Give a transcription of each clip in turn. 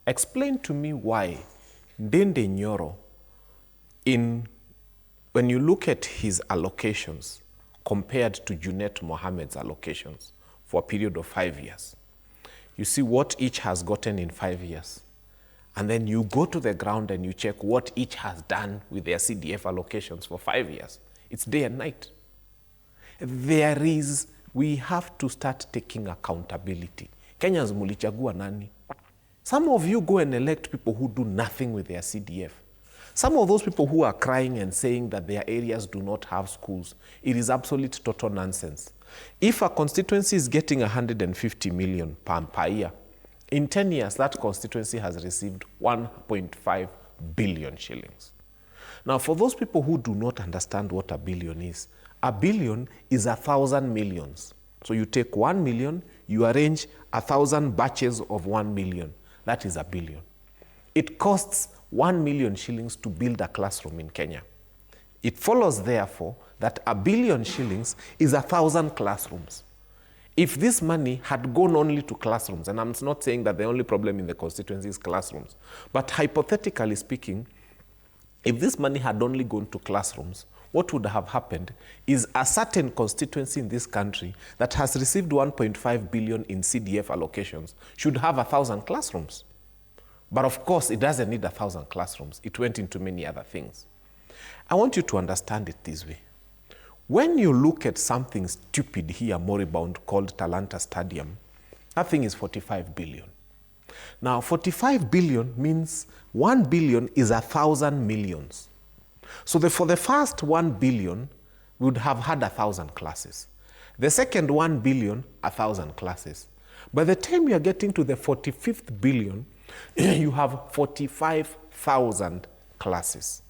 Explain to me why Ndende Nyoro, when you look at his allocations compared to Junet Mohammed's allocations for a period of 5 years, you see what each has gotten in 5 years. And then you go to the ground and you check what each has done with their CDF allocations for 5 years. It's day and night. We have to start taking accountability. Kenyans mulichagua nani? Some of you go and elect people who do nothing with their CDF. Some of those people who are crying and saying that their areas do not have schools, it is absolute total nonsense. If a constituency is getting 150 million per year, in 10 years, that constituency has received 1.5 billion shillings. Now, for those people who do not understand what a billion is 1,000 millions. So you take 1 million, you arrange 1,000 batches of 1 million. That is a billion. It costs 1 million shillings to build a classroom in Kenya. It follows, therefore, that 1 billion shillings is 1,000 classrooms. If this money had gone only to classrooms, and I'm not saying that the only problem in the constituency is classrooms, but hypothetically speaking, if this money had only gone to classrooms, what would have happened is a certain constituency in this country that has received 1.5 billion in CDF allocations should have 1,000 classrooms. But of course, it doesn't need 1,000 classrooms. It went into many other things. I want you to understand it this way. When you look at something stupid here, moribund, called Talanta Stadium, that thing is 45 billion. Now, 45 billion means 1 billion is 1,000 millions. So for the first 1 billion, we would have had 1,000 classes. The second 1 billion, 1,000 classes. By the time you are getting to the 45th billion, you have 45,000 classes.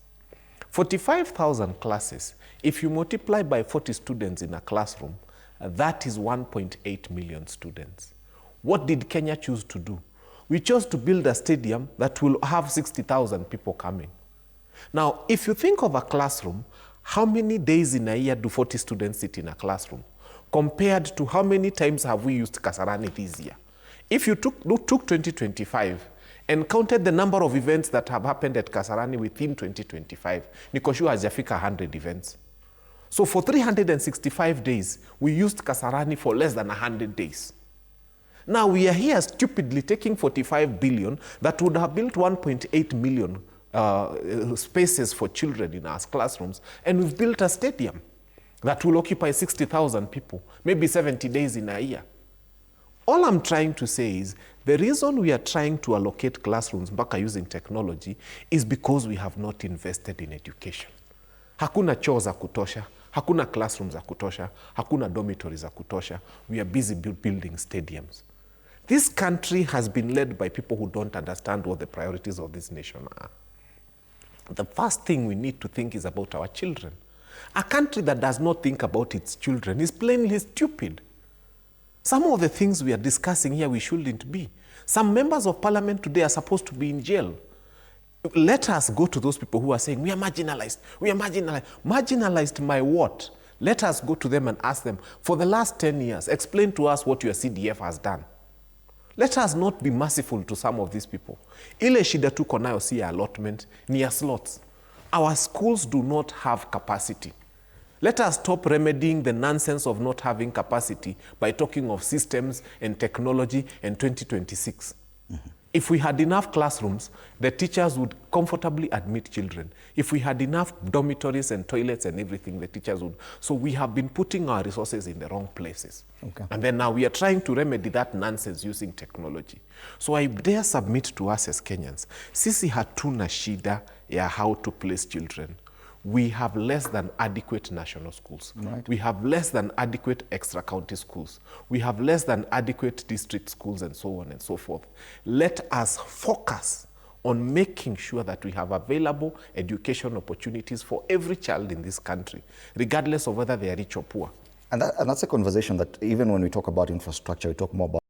45,000 classes, if you multiply by 40 students in a classroom, that is 1.8 million students. What did Kenya choose to do? We chose to build a stadium that will have 60,000 people coming. Now, if you think of a classroom, how many days in a year do 40 students sit in a classroom? Compared to how many times have we used Kasarani this year? If you took 2025 and counted the number of events that have happened at Kasarani within 2025, Nikoshu has jafika 100 events. So for 365 days, we used Kasarani for less than 100 days. Now we are here stupidly taking 45 billion that would have built 1.8 million spaces for children in our classrooms, and we've built a stadium that will occupy 60,000 people, maybe 70 days in a year. All I'm trying to say is the reason we are trying to allocate classrooms mpaka using technology is because we have not invested in education. Hakuna choo za kutosha, hakuna classrooms za kutosha, hakuna dormitories za kutosha. We are busy building stadiums. This country has been led by people who don't understand what the priorities of this nation are. The first thing we need to think is about our children. A country that does not think about its children is plainly stupid. Some of the things we are discussing here, we shouldn't be. Some members of parliament today are supposed to be in jail. Let us go to those people who are saying, we are marginalized, we are marginalized. Marginalized by what? Let us go to them and ask them, for the last 10 years, explain to us what your CDF has done. Let us not be merciful to some of these people. Ile shida tuko nayo si ya allotment, ni ya slots. Our schools do not have capacity. Let us stop remedying the nonsense of not having capacity by talking of systems and technology in 2026. Mm-hmm. If we had enough classrooms, the teachers would comfortably admit children. If we had enough dormitories and toilets and everything, the teachers would. So we have been putting our resources in the wrong places. Okay. And then now we are trying to remedy that nonsense using technology. So I dare submit to us as Kenyans, sisi hatuna shida ya how to place children. We have less than adequate national schools. Right. We have less than adequate extra-county schools. We have less than adequate district schools and so on and so forth. Let us focus on making sure that we have available education opportunities for every child in this country, regardless of whether they are rich or poor. And that's a conversation that even when we talk about infrastructure, we talk more about